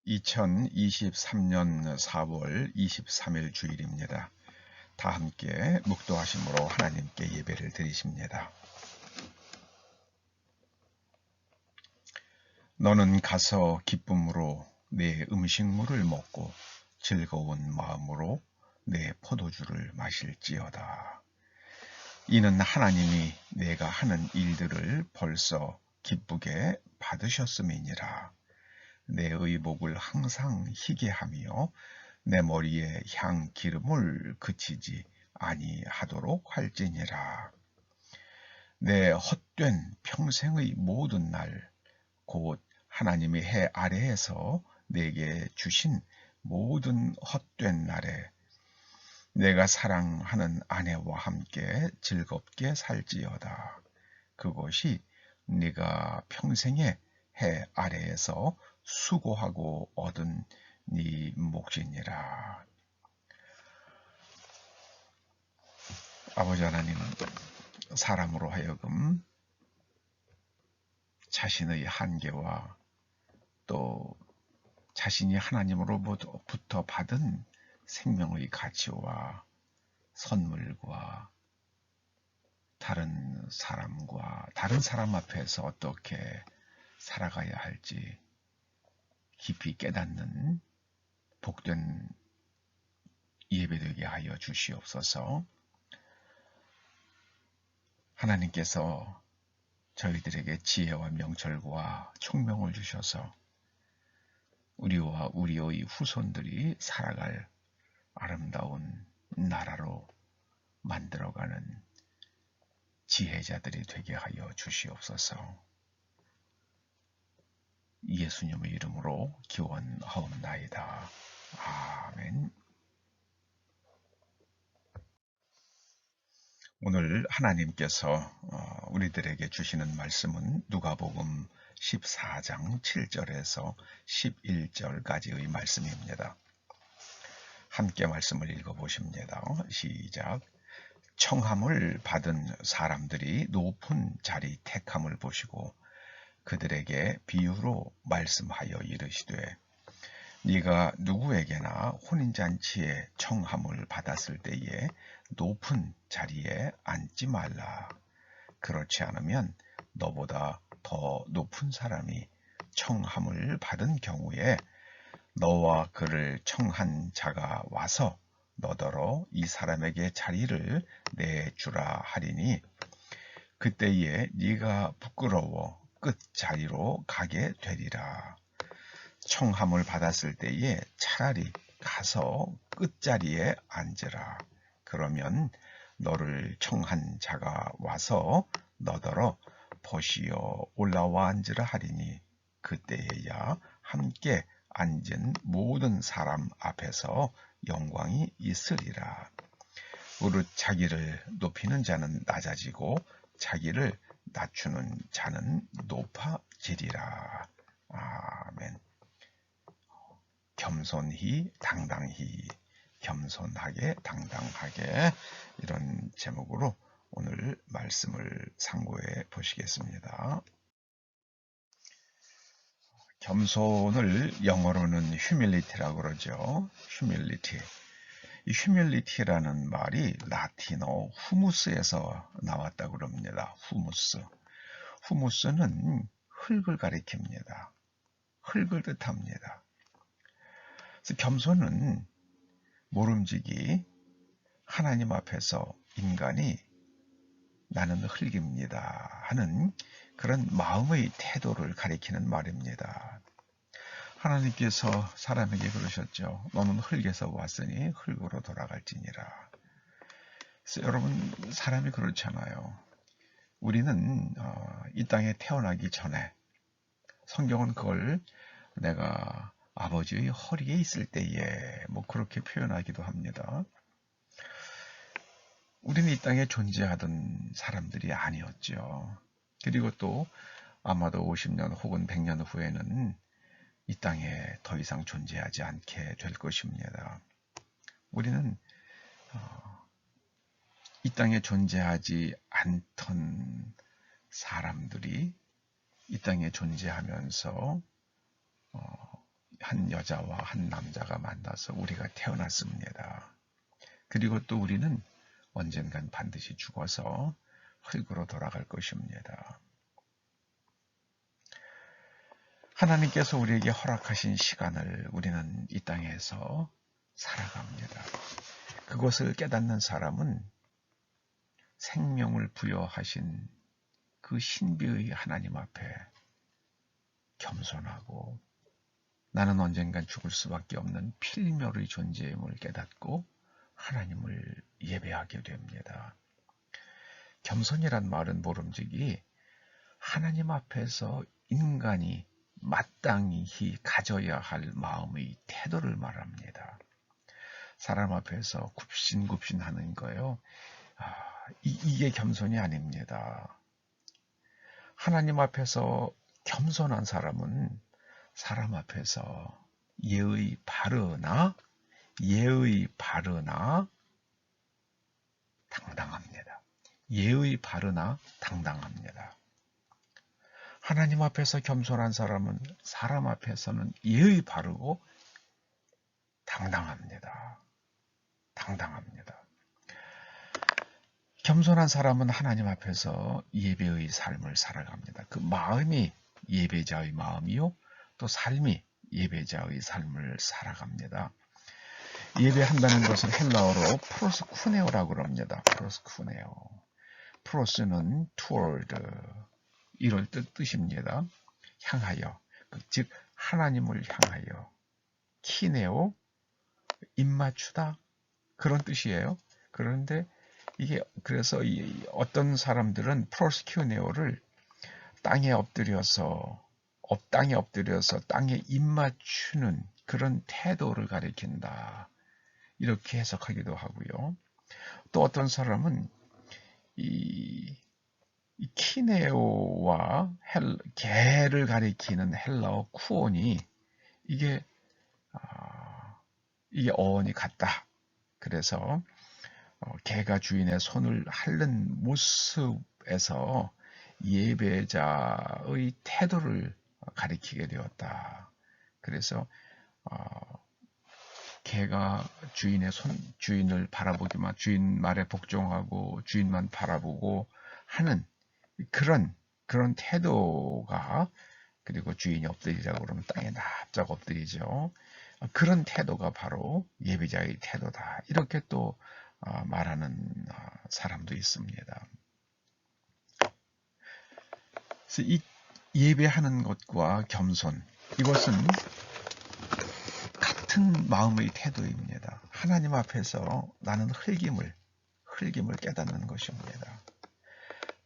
2023년 4월 23일 주일입니다. 다 함께 묵도하심으로 하나님께 예배를 드리십니다. 너는 가서 기쁨으로 내 음식물을 먹고 즐거운 마음으로 내 포도주를 마실지어다. 이는 하나님이 내가 하는 일들을 벌써 기쁘게 받으셨음이니라. 내 의복을 항상 희게 하며 내 머리에 향 기름을 그치지 아니하도록 할지니라. 내 헛된 평생의 모든 날, 곧 하나님의 해 아래에서 내게 주신 모든 헛된 날에 내가 사랑하는 아내와 함께 즐겁게 살지어다. 그것이 네가 평생의 해 아래에서 수고하고 얻은 네 몫이니라. 아버지 하나님, 사람으로 하여금 자신의 한계와 또 자신이 하나님으로부터 받은 생명의 가치와 선물과 다른 사람 앞에서 어떻게 살아가야 할지 깊이 깨닫는 복된 예배되게 하여 주시옵소서. 하나님께서 저희들에게 지혜와 명철과 총명을 주셔서 우리와 우리의 후손들이 살아갈 아름다운 나라로 만들어가는 지혜자들이 되게 하여 주시옵소서. 예수님의 이름으로 기원하옵나이다. 아멘. 오늘 하나님께서 우리들에게 주시는 말씀은 누가복음 14장 7절에서 11절까지의 말씀입니다. 함께 말씀을 읽어보십니다. 시작. 청함을 받은 사람들이 높은 자리 택함을 보시고 그들에게 비유로 말씀하여 이르시되 네가 누구에게나 혼인잔치에 청함을 받았을 때에 높은 자리에 앉지 말라. 그렇지 않으면 너보다 더 높은 사람이 청함을 받은 경우에 너와 그를 청한 자가 와서 너더러 이 사람에게 자리를 내주라 하리니 그때에 네가 부끄러워 끝자리로 가게 되리라. 청함을 받았을 때에 차라리 가서 끝자리에 앉으라. 그러면 너를 청한 자가 와서 너더러 보시어 올라와 앉으라 하리니 그때에야 함께 앉은 모든 사람 앞에서 영광이 있으리라. 무릇 자기를 높이는 자는 낮아지고 자기를 낮추는 자는 높아지리라. 아멘. 겸손히 당당히, 겸손하게 당당하게, 이런 제목으로 오늘 말씀을 상고해 보시겠습니다. 겸손을 영어로는 humility라고 그러죠. humility. 이 humility라는 말이 라틴어 후무스에서 나왔다고 그럽니다. 후무스. 후무스는 흙을 가리킵니다. 흙을 뜻합니다. 그래서 겸손은 모름지기, 하나님 앞에서 인간이 나는 흙입니다 하는 그런 마음의 태도를 가리키는 말입니다. 하나님께서 사람에게 그러셨죠. 너는 흙에서 왔으니 흙으로 돌아갈지니라. 그래서 여러분, 사람이 그렇잖아요. 우리는 이 땅에 태어나기 전에, 성경은 그걸 내가 아버지의 허리에 있을 때에 그렇게 표현하기도 합니다. 우리는 이 땅에 존재하던 사람들이 아니었죠. 그리고 또 아마도 50년 혹은 100년 후에는 이 땅에 더 이상 존재하지 않게 될 것입니다. 우리는 이 땅에 존재하지 않던 사람들이 이 땅에 존재하면서 한 여자와 한 남자가 만나서 우리가 태어났습니다. 그리고 또 우리는 언젠간 반드시 죽어서 흙으로 돌아갈 것입니다. 하나님께서 우리에게 허락하신 시간을 우리는 이 땅에서 살아갑니다. 그것을 깨닫는 사람은 생명을 부여하신 그 신비의 하나님 앞에 겸손하고 나는 언젠간 죽을 수밖에 없는 필멸의 존재임을 깨닫고 하나님을 예배하게 됩니다. 겸손이란 말은 모름지기 하나님 앞에서 인간이 마땅히 가져야 할 마음의 태도를 말합니다. 사람 앞에서 굽신굽신하는 거예요. 이게 겸손이 아닙니다. 하나님 앞에서 겸손한 사람은 사람 앞에서 예의 바르나 당당합니다. 예의 바르나 당당합니다. 하나님 앞에서 겸손한 사람은 사람 앞에서는 예의 바르고 당당합니다. 겸손한 사람은 하나님 앞에서 예배의 삶을 살아갑니다. 그 마음이 예배자의 마음이요, 또 삶이 예배자의 삶을 살아갑니다. 예배한다는 것은 헬라어로 프로스쿠네오라고 합니다. 프로스는 toward, 이럴 뜻입니다. 향하여, 즉 하나님을 향하여. 키네오, 입맞추다, 그런 뜻이에요. 그런데 이게 그래서 어떤 사람들은 프로스큐네오를 땅에 엎드려서 땅에 입맞추는 그런 태도를 가리킨다, 이렇게 해석하기도 하고요. 또 어떤 사람은 이 키네오와 개를 가리키는 헬라어 쿠온이 이게 어원이 같다. 그래서 개가 주인의 손을 핥는 모습에서 예배자의 태도를 가리키게 되었다. 그래서 개가 주인을 바라보기만, 주인 말에 복종하고 주인만 바라보고 하는 그런 태도가, 그리고 주인이 엎드리라고 그러면 땅에 납작 엎드리죠. 그런 태도가 바로 예배자의 태도다, 이렇게 또 말하는 사람도 있습니다. 그래서 이 예배하는 것과 겸손, 이것은 같은 마음의 태도입니다. 하나님 앞에서 나는 흙임을 깨닫는 것입니다.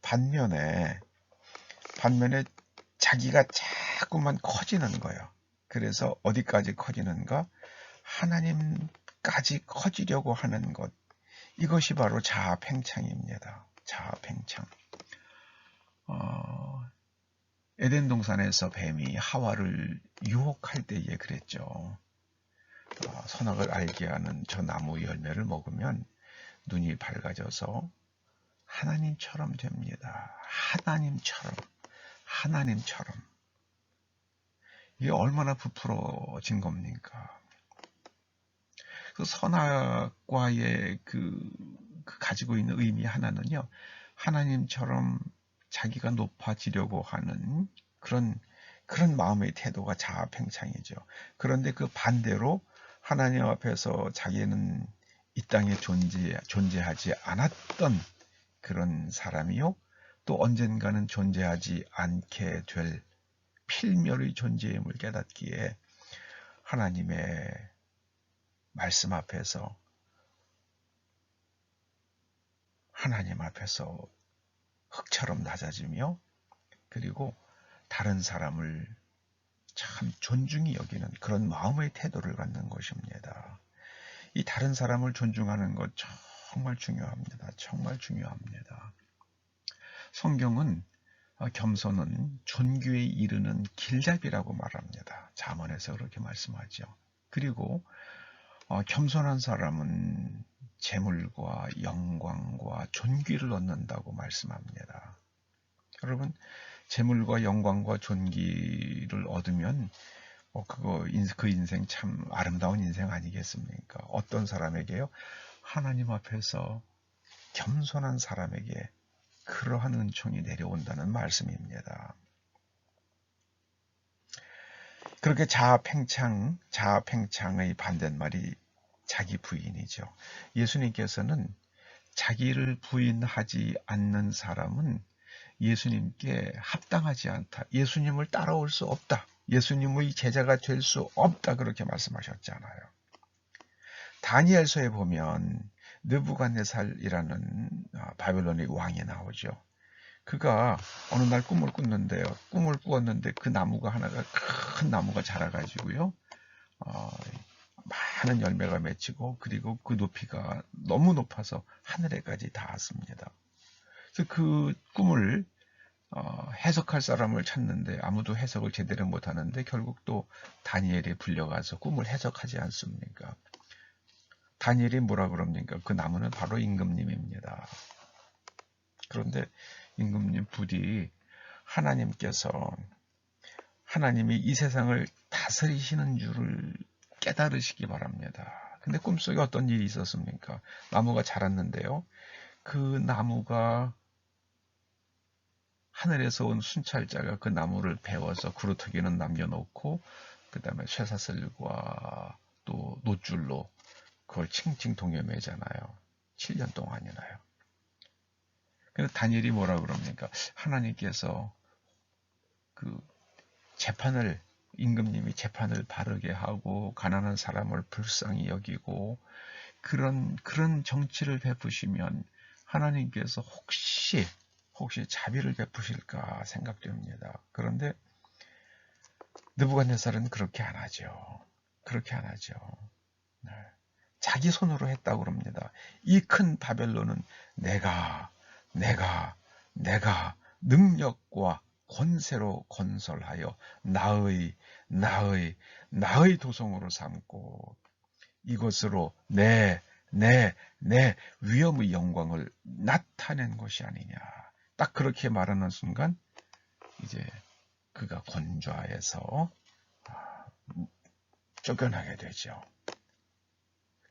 반면에 자기가 자꾸만 커지는 거예요. 그래서 어디까지 커지는가? 하나님까지 커지려고 하는 것, 이것이 바로 자아팽창입니다. 자아팽창. 에덴 동산에서 뱀이 하와를 유혹할 때에 그랬죠. 선악을 알게 하는 저 나무 열매를 먹으면 눈이 밝아져서 하나님처럼 됩니다. 하나님처럼. 이게 얼마나 부풀어진 겁니까? 그 선악과의 가지고 있는 의미 하나는요, 하나님처럼 자기가 높아지려고 하는 그런 마음의 태도가 자아팽창이죠. 그런데 그 반대로 하나님 앞에서 자기는 이 땅에 존재하지 않았던 그런 사람이요, 또 언젠가는 존재하지 않게 될 필멸의 존재임을 깨닫기에 하나님의 말씀 앞에서, 하나님 앞에서 흙처럼 낮아지며, 그리고 다른 사람을 참 존중히 여기는 그런 마음의 태도를 갖는 것입니다. 이 다른 사람을 존중하는 것 정말 중요합니다. 성경은 겸손은 존귀에 이르는 길잡이라고 말합니다. 잠언에서 그렇게 말씀하죠. 그리고 겸손한 사람은 재물과 영광과 존귀를 얻는다고 말씀합니다. 여러분, 재물과 영광과 존귀를 얻으면 그 인생 참 아름다운 인생 아니겠습니까? 어떤 사람에게요? 하나님 앞에서 겸손한 사람에게 그러한 은총이 내려온다는 말씀입니다. 그렇게 자아팽창의 반대말이 자기 부인이죠. 예수님께서는 자기를 부인하지 않는 사람은 예수님께 합당하지 않다. 예수님을 따라올 수 없다. 예수님의 제자가 될 수 없다. 그렇게 말씀하셨잖아요. 다니엘서에 보면 느부갓네살이라는 바벨론의 왕이 나오죠. 그가 어느 날 꿈을 꿨는데요. 꿈을 꾸었는데 그 나무가 하나가 큰 나무가 자라가지고요. 많은 열매가 맺히고 그리고 그 높이가 너무 높아서 하늘에까지 닿았습니다. 그래서 그 꿈을 해석할 사람을 찾는데 아무도 해석을 제대로 못하는데 결국 또 다니엘이 불려가서 꿈을 해석하지 않습니까? 다니엘이 뭐라 그럽니까? 그 나무는 바로 임금님입니다. 그런데 임금님 부디 하나님이 이 세상을 다스리시는 줄을 깨달으시기 바랍니다. 근데 꿈속에 어떤 일이 있었습니까? 나무가 자랐는데요. 그 나무가 하늘에서 온 순찰자가 그 나무를 베어서 그루터기는 남겨놓고 그 다음에 쇠사슬과 또 놋줄로 그걸 칭칭 동여매잖아요. 7년 동안이나요. 근데 다니엘이 뭐라 그럽니까? 하나님께서 그 임금님이 재판을 바르게 하고 가난한 사람을 불쌍히 여기고 그런 정치를 베푸시면 하나님께서 혹시 자비를 베푸실까 생각됩니다. 그런데 느부갓네살은 그렇게 안 하죠. 네. 자기 손으로 했다고 그럽니다. 이 큰 바벨론은 내가 능력과 권세로 건설하여 나의 도성으로 삼고 이것으로 내 위엄의 영광을 나타낸 것이 아니냐. 딱 그렇게 말하는 순간 이제 그가 권좌에서 쫓겨나게 되죠.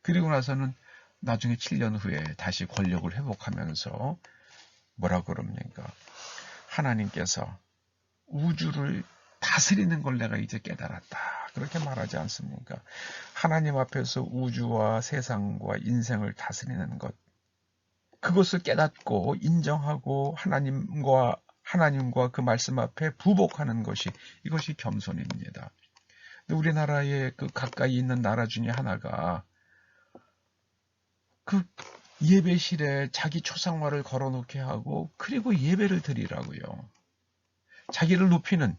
그리고 나서는 나중에 7년 후에 다시 권력을 회복하면서 뭐라 그럽니까? 하나님께서 우주를 다스리는 걸 내가 이제 깨달았다. 그렇게 말하지 않습니까? 하나님 앞에서 우주와 세상과 인생을 다스리는 것. 그것을 깨닫고 인정하고 하나님과 그 말씀 앞에 부복하는 이것이 겸손입니다. 우리나라의 그 가까이 있는 나라 중에 하나가 그 예배실에 자기 초상화를 걸어놓게 하고 그리고 예배를 드리라고요. 자기를 높이는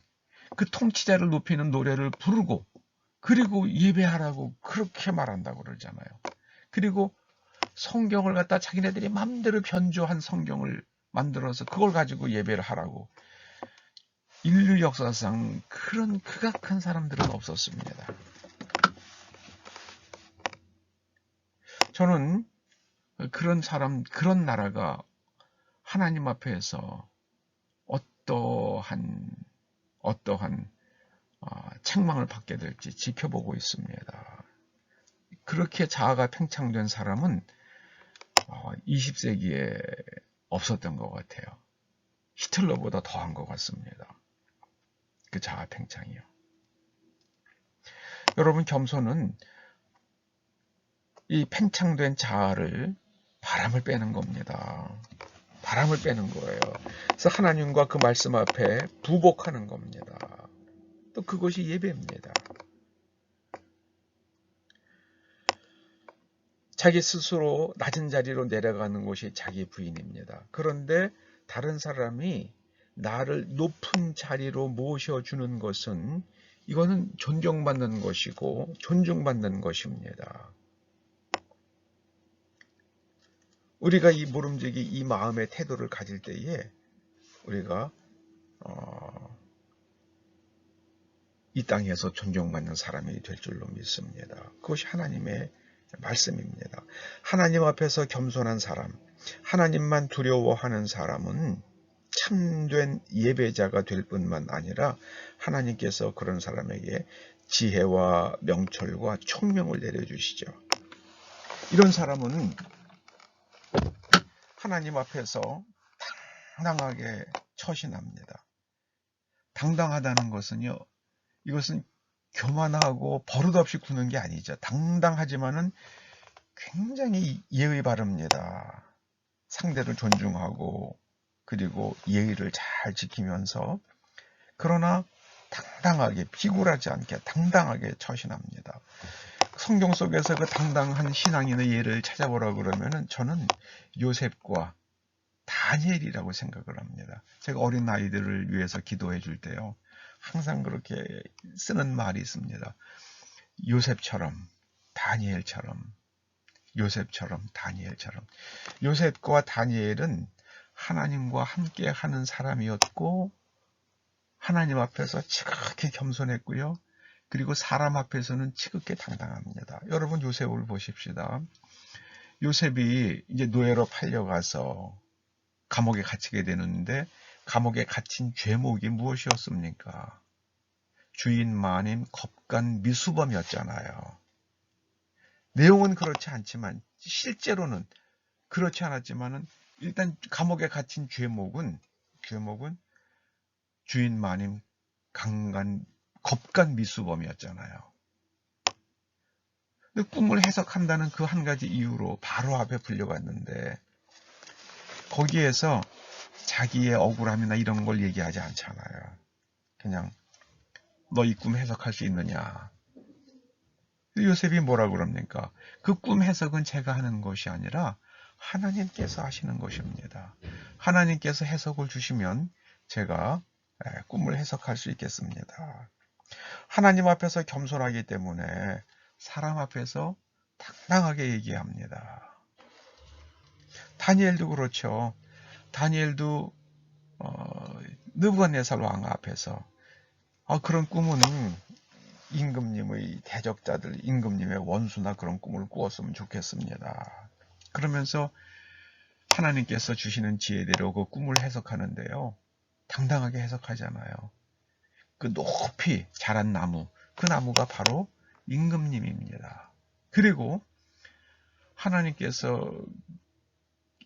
그 통치자를 높이는 노래를 부르고 그리고 예배하라고 그렇게 말한다고 그러잖아요. 그리고 성경을 갖다 자기네들이 마음대로 변조한 성경을 만들어서 그걸 가지고 예배를 하라고. 인류 역사상 그런 극악한 사람들은 없었습니다. 저는 그런 나라가 하나님 앞에서 어떠한 책망을 받게 될지 지켜보고 있습니다. 그렇게 자아가 팽창된 사람은 20세기에 없었던 것 같아요. 히틀러보다 더한 것 같습니다. 그 자아 팽창이요. 여러분, 겸손은 이 팽창된 자아를 바람을 빼는 겁니다. 바람을 빼는 거예요. 그래서 하나님과 그 말씀 앞에 부복하는 겁니다. 또 그것이 예배입니다. 자기 스스로 낮은 자리로 내려가는 것이 자기 부인입니다. 그런데 다른 사람이 나를 높은 자리로 모셔주는 것은 이거는 존경받는 것이고 존중받는 것입니다. 우리가 이 모름지기 이 마음의 태도를 가질 때에 우리가 이 땅에서 존경받는 사람이 될 줄로 믿습니다. 그것이 하나님의 말씀입니다. 하나님 앞에서 겸손한 사람, 하나님만 두려워하는 사람은 참된 예배자가 될 뿐만 아니라 하나님께서 그런 사람에게 지혜와 명철과 총명을 내려주시죠. 이런 사람은 하나님 앞에서 당당하게 처신합니다. 당당하다는 것은요, 이것은 교만하고 버릇없이 구는 게 아니죠. 당당하지만은 굉장히 예의 바릅니다. 상대를 존중하고 그리고 예의를 잘 지키면서, 그러나 당당하게, 비굴하지 않게 당당하게 처신합니다. 성경 속에서 그 당당한 신앙인의 예를 찾아보라 그러면은 저는 요셉과 다니엘이라고 생각을 합니다. 제가 어린 아이들을 위해서 기도해 줄 때요, 항상 그렇게 쓰는 말이 있습니다. 요셉처럼, 다니엘처럼, 요셉처럼, 다니엘처럼. 요셉과 다니엘은 하나님과 함께 하는 사람이었고, 하나님 앞에서 지극히 겸손했고요. 그리고 사람 앞에서는 지극히 당당합니다. 여러분, 요셉을 보십시다. 요셉이 이제 노예로 팔려가서 감옥에 갇히게 되는데, 감옥에 갇힌 죄목이 무엇이었습니까? 주인 마님 겁간 미수범이었잖아요. 내용은 그렇지 않지만, 실제로는 그렇지 않았지만은, 일단 감옥에 갇힌 죄목은 주인 마님 겁간 미수범이었잖아요. 근데 꿈을 해석한다는 그 한 가지 이유로 바로 앞에 불려갔는데, 거기에서 자기의 억울함이나 이런 걸 얘기하지 않잖아요. 그냥 너 이 꿈 해석할 수 있느냐. 요셉이 뭐라 그럽니까? 그 꿈 해석은 제가 하는 것이 아니라 하나님께서 하시는 것입니다. 하나님께서 해석을 주시면 제가 꿈을 해석할 수 있겠습니다. 하나님 앞에서 겸손하기 때문에 사람 앞에서 당당하게 얘기합니다. 다니엘도 그렇죠. 다니엘도 느부갓네살 왕 앞에서 그런 꿈은 임금님의 대적자들, 임금님의 원수나 그런 꿈을 꾸었으면 좋겠습니다. 그러면서 하나님께서 주시는 지혜대로 그 꿈을 해석하는데요, 당당하게 해석하잖아요. 그 높이 자란 나무, 그 나무가 바로 임금님입니다. 그리고 하나님께서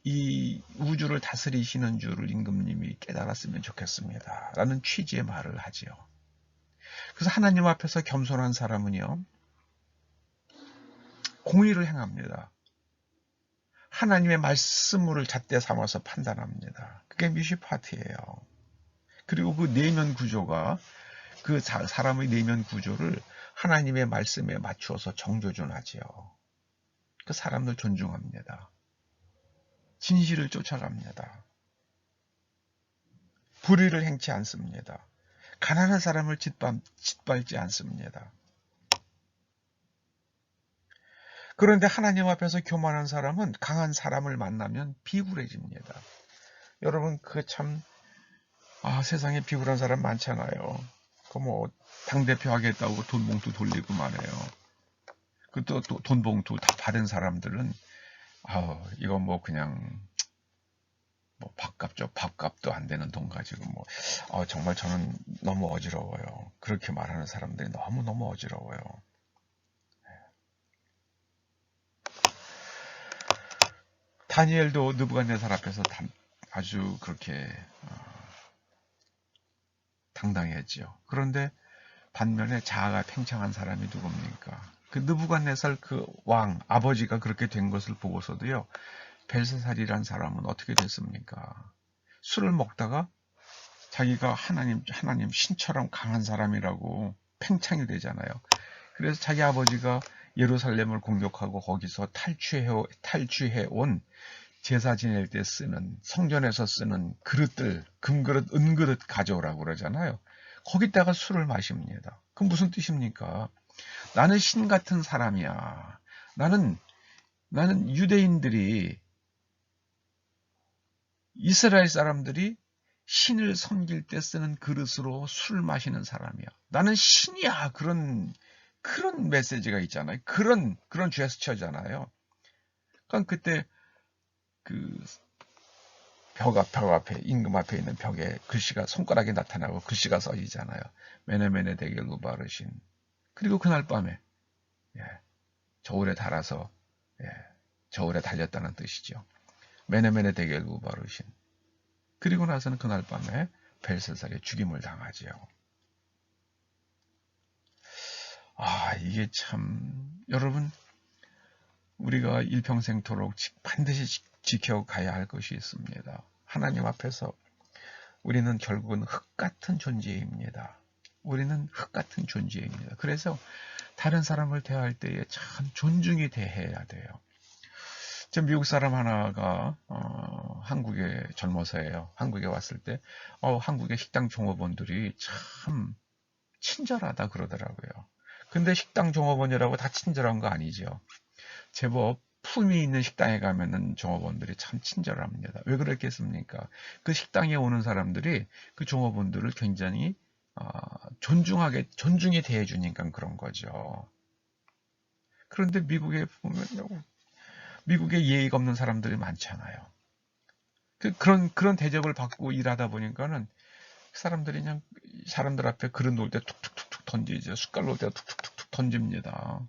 이 우주를 다스리시는 줄을 임금님이 깨달았으면 좋겠습니다. 라는 취지의 말을 하지요. 그래서 하나님 앞에서 겸손한 사람은요, 공의를 행합니다. 하나님의 말씀을 잣대 삼아서 판단합니다. 그게 미시파트예요. 그리고 그 내면 구조가, 그 사람의 내면 구조를 하나님의 말씀에 맞추어서 정조준하지요. 그 사람들 존중합니다. 진실을 쫓아갑니다. 불의를 행치 않습니다. 가난한 사람을 짓밟지 않습니다. 그런데 하나님 앞에서 교만한 사람은 강한 사람을 만나면 비굴해집니다. 여러분, 세상에 비굴한 사람 많잖아요. 당대표 하겠다고 돈 봉투 돌리고 말해요. 또 돈 봉투 다 받은 사람들은, 이거 그냥, 밥값도 안 되는 돈 가지고, 정말 저는 너무 어지러워요. 그렇게 말하는 사람들이 너무너무 어지러워요. 다니엘도 느부갓네살 앞에서 아주 그렇게 당당했지요. 그런데 반면에 자아가 팽창한 사람이 누굽니까? 그 느부갓네살 그 왕, 아버지가 그렇게 된 것을 보고서도요, 벨사살이란 사람은 어떻게 됐습니까? 술을 먹다가 자기가 하나님 신처럼 강한 사람이라고 팽창이 되잖아요. 그래서 자기 아버지가 예루살렘을 공격하고 거기서 탈취해 온 제사 지낼 때 쓰는, 성전에서 쓰는 그릇들, 금그릇, 은그릇 가져오라고 그러잖아요. 거기다가 술을 마십니다. 그럼 무슨 뜻입니까? 나는 신 같은 사람이야. 나는 유대인들이, 이스라엘 사람들이 신을 섬길 때 쓰는 그릇으로 술 마시는 사람이야. 나는 신이야. 그런 메시지가 있잖아요. 그런 제스처잖아요. 그러니까 그때 벽 앞에, 임금 앞에 있는 벽에 글씨가, 손가락이 나타나고 글씨가 써지잖아요. 메네메네 데겔로 바르신. 그리고 그날 밤에, 예, 저울에 달아서, 예, 저울에 달렸다는 뜻이죠. 메네메네 데겔로 바르신. 그리고 나서는 그날 밤에 벨사살의 죽임을 당하지요. 이게 참, 여러분, 우리가 일평생토록 반드시 지켜가야 할 것이 있습니다. 하나님 앞에서 우리는 결국은 흙 같은 존재입니다. 우리는 흙 같은 존재입니다. 그래서 다른 사람을 대할 때에 참 존중이 대해야 돼요. 저 미국 사람 하나가 한국에 젊어서예요. 한국에 왔을 때 한국의 식당 종업원들이 참 친절하다 그러더라고요. 근데 식당 종업원이라고 다 친절한 거 아니죠. 제법 품이 있는 식당에 가면은 종업원들이 참 친절합니다. 왜 그랬겠습니까? 그 식당에 오는 사람들이 그 종업원들을 굉장히 존중이 대해주니까 그런 거죠. 그런데 미국에 보면 미국에 예의가 없는 사람들이 많잖아요. 그런 대접을 받고 일하다 보니까는 사람들이 그냥 사람들 앞에 그릇 놓을 때 툭툭툭툭 던지죠. 숟갈 놓을 때 툭툭툭툭 던집니다.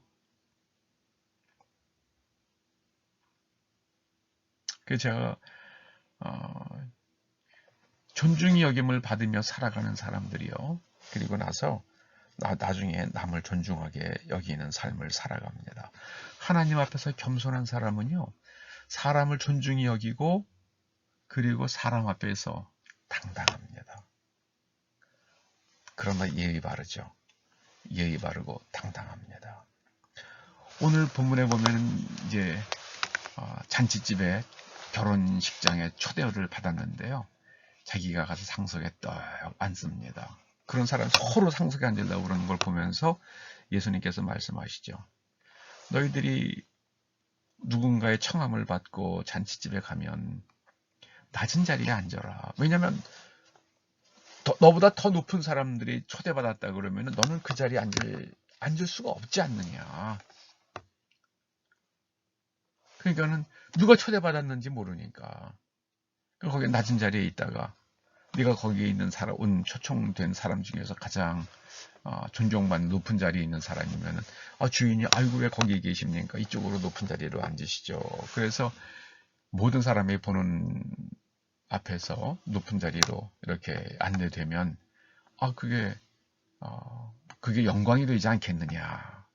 그 제가 존중이 여김을 받으며 살아가는 사람들이요. 그리고 나서 나중에 남을 존중하게 여기는 삶을 살아갑니다. 하나님 앞에서 겸손한 사람은요. 사람을 존중히 여기고 그리고 사람 앞에서 당당합니다. 그러나 예의 바르죠. 예의 바르고 당당합니다. 오늘 본문에 보면 이제 잔치집에 결혼식장에 초대를 받았는데요. 자기가 가서 상석에 떡 앉습니다. 그런 사람 서로 상석에 앉으려고 그러는 걸 보면서 예수님께서 말씀하시죠. 너희들이 누군가의 청함을 받고 잔치집에 가면 낮은 자리에 앉아라. 왜냐하면 너보다 더 높은 사람들이 초대받았다 그러면 너는 그 자리에 앉을 수가 없지 않느냐. 그러니까는 누가 초대받았는지 모르니까 거기 낮은 자리에 있다가 네가 거기에 있는 초청된 사람 중에서 가장 존경받는 높은 자리에 있는 사람이면 주인이 아이고 왜 거기 계십니까? 이쪽으로 높은 자리로 앉으시죠. 그래서 모든 사람이 보는 앞에서 높은 자리로 이렇게 안내되면 그게 영광이 되지 않겠느냐.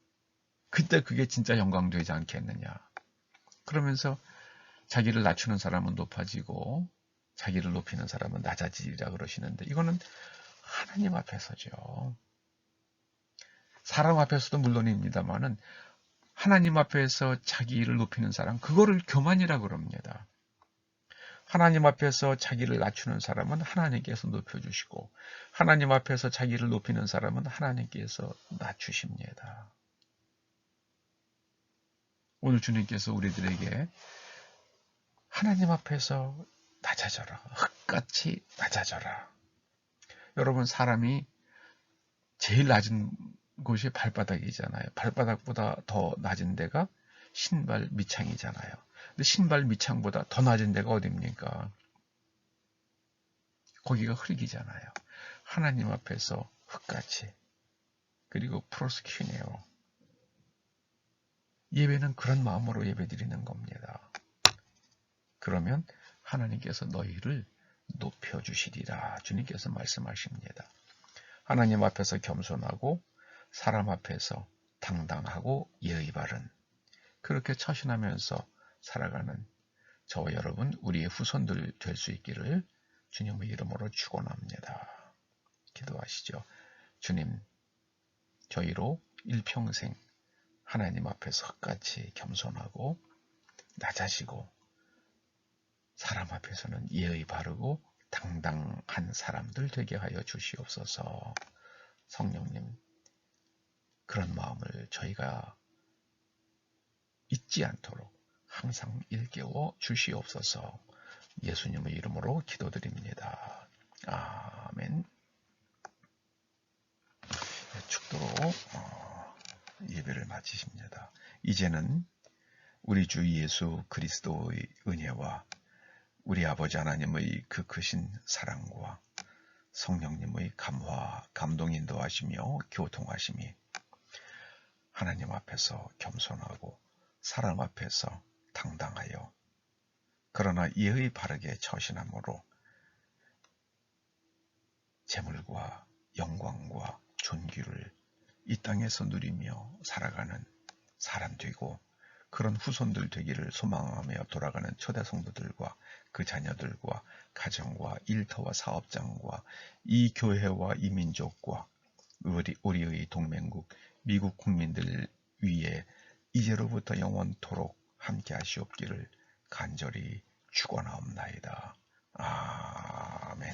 그때 그게 진짜 영광 되지 않겠느냐. 그러면서 자기를 낮추는 사람은 높아지고 자기를 높이는 사람은 낮아지리라 그러시는데 이거는 하나님 앞에서죠. 사람 앞에서도 물론입니다만은 하나님 앞에서 자기를 높이는 사람, 그거를 교만이라 그럽니다. 하나님 앞에서 자기를 낮추는 사람은 하나님께서 높여주시고 하나님 앞에서 자기를 높이는 사람은 하나님께서 낮추십니다. 오늘 주님께서 우리들에게 하나님 앞에서 낮아져라. 흙같이 낮아져라. 여러분 사람이 제일 낮은 곳이 발바닥이잖아요. 발바닥보다 더 낮은 데가 신발 밑창이잖아요. 근데 신발 밑창보다 더 낮은 데가 어딥니까? 거기가 흙이잖아요. 하나님 앞에서 흙같이. 그리고 프로스큐네요. 예배는 그런 마음으로 예배드리는 겁니다. 그러면 하나님께서 너희를 높여주시리라. 주님께서 말씀하십니다. 하나님 앞에서 겸손하고 사람 앞에서 당당하고 예의 바른 그렇게 처신하면서 살아가는 저와 여러분 우리의 후손들 될 수 있기를 주님의 이름으로 축원합니다. 기도하시죠. 주님, 저희로 일평생 하나님 앞에서 흙같이 겸손하고 낮아지고 사람 앞에서는 예의 바르고 당당한 사람들 되게 하여 주시옵소서. 성령님, 그런 마음을 저희가 잊지 않도록 항상 일깨워 주시옵소서. 예수님의 이름으로 기도드립니다. 아멘. 축도로 예배를 마치십니다. 이제는 우리 주 예수 그리스도의 은혜와 우리 아버지 하나님의 그 크신 사랑과 성령님의 감화, 감동 인도하시며 교통하심이 하나님 앞에서 겸손하고 사람 앞에서 당당하여 그러나 예의 바르게 처신함으로 재물과 영광과 존귀를 이 땅에서 누리며 살아가는 사람 되고 그런 후손들 되기를 소망하며 돌아가는 초대 성도들과 그 자녀들과 가정과 일터와 사업장과 이 교회와 이 민족과 우리의 동맹국 미국 국민들 위에 이제로부터 영원토록 함께 하시옵기를 간절히 축원하옵나이다. 아멘.